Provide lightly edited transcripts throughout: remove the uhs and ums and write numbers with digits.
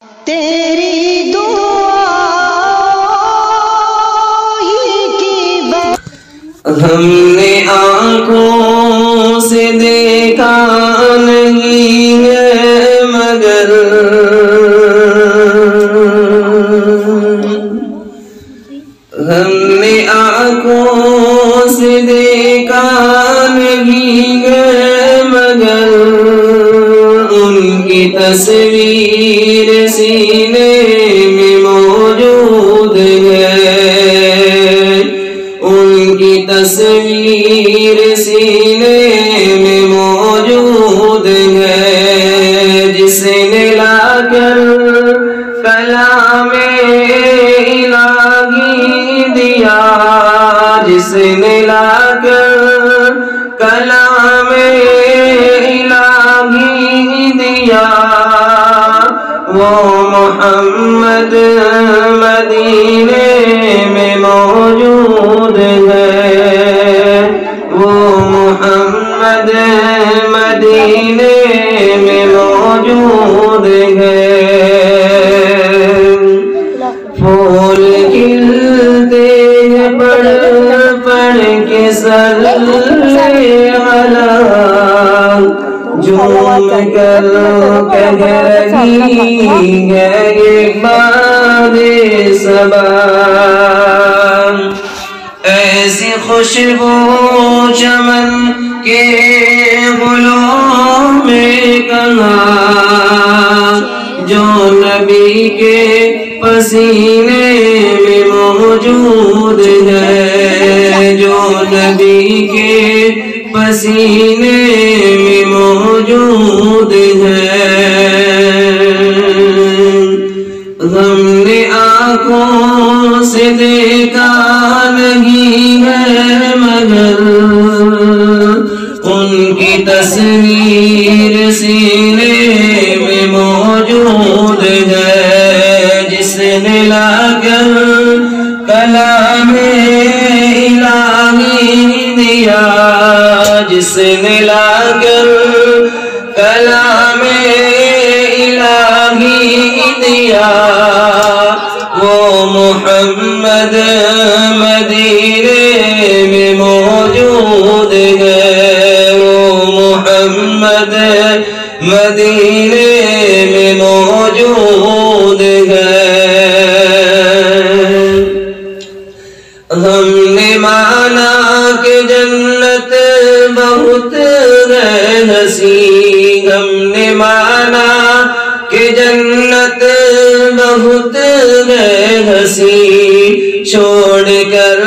تیری دعا کی ہم نے آنکھوں سے دیکھا نہیں ہے مگر ہم نے آنکھوں سے دیکھا نہیں ہے مگر ان کی تصویر سینے میں موجود ہے، ان کی تصویر سینے میں موجود ہے، جس نے لا کر کلام الہی دیا، جس نے لا کر کلام الہی دیا، وہ محمد مدینے میں موجود ہے، وہ محمد مدینے میں موجود ہے۔ پھول کھلتے ہیں پڑھ پڑھ کے صلی علی، جھوم کر کہہ رہی ہے یہ باد صبا، ایسی خوشبو چمن کے گلوں میں کہاں، جو نبی کے پسینے میں موجود ہے، جو نبی کے پسینے میں موجود ہے۔ ہم نے آنکھوں سے دیکھا نہیں ہے مگر ان کی تصویر سینے میں موجود ہے، جس نے لا کر کلام الہی دیا، جس نے لا کر کلام الہی دیا، وہ محمد مدینے میں موجود ہے، وہ محمد مدینے میں موجود ہے۔ ہم نے مانا کہ جنت بہت ہے حسین، ہم نے مانا کہ جنت بہت ہے حسین، چھوڑ کر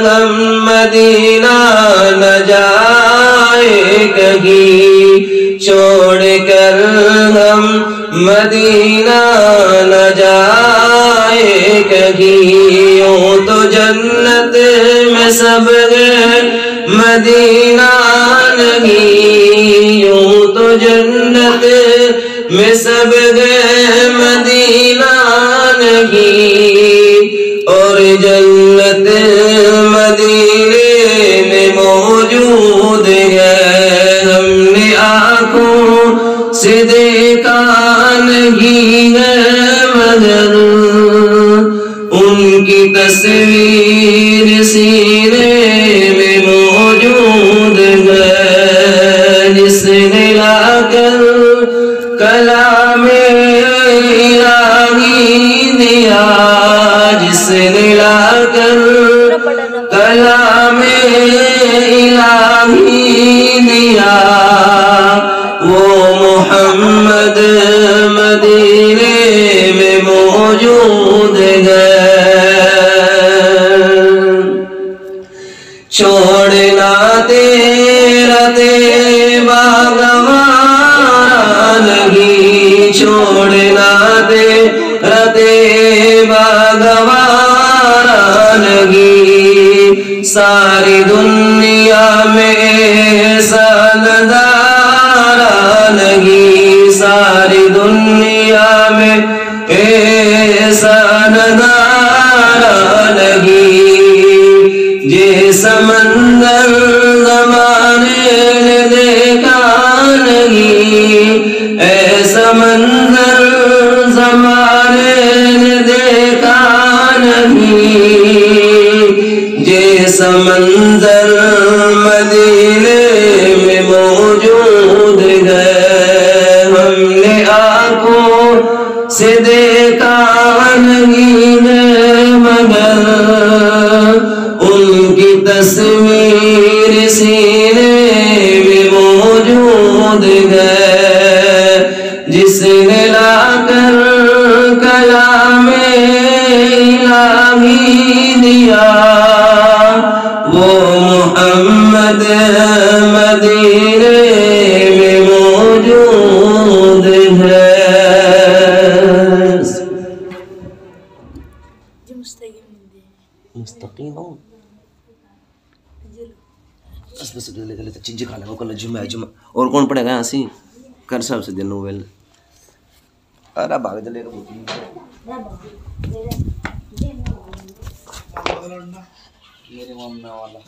ہم مدینہ نہ جائے کہیں، چھوڑ کر ہم مدینہ نہ جائے کہیں، یوں تو جنت میں سب ہے مدینہ نہیں، یوں تو جنت میں سب ہے مدینہ نہیں، اور جنت مدینے میں موجود ہے۔ ہم نے آنکھوں سے دیکھا نہیں ہے مگر ان کی تصویر سینے میں موجود ہے، جس نے لا کر کلام الہی دیا، جس نے لا کر کلام الہی دیا، وہ محمد مدینے میں موجود ہے۔ چھوڑنا تیرا طیبہ گوارا نہیں، چھوڑنا تیرا طیبہ گوارا نہیں، ساری دنیا میں ایسا نظارہ نہیں، ساری دنیا میں ایسا نظارہ نہیں، جیسا منظر زمانے نے دیکھا نہیں، ایسا منظر زمانے ایسا منظر مدینے میں موجود ہے، ہم نے آنکھوں سے دیکھا نہیں ہے مگر ان کی تصویر سینے میں موجود ہے، جس نے لا کر کلام الہی دیا وہ محمد مدینے میں موجود ہے۔ مستقیم ہوں بس چیزیں کھا لیں کل جمعہ جمعہ اور کون پڑے گا یہاں سی کر صاحب سے دن نویل ارا بھاگ چلے گا میرے مامنا والا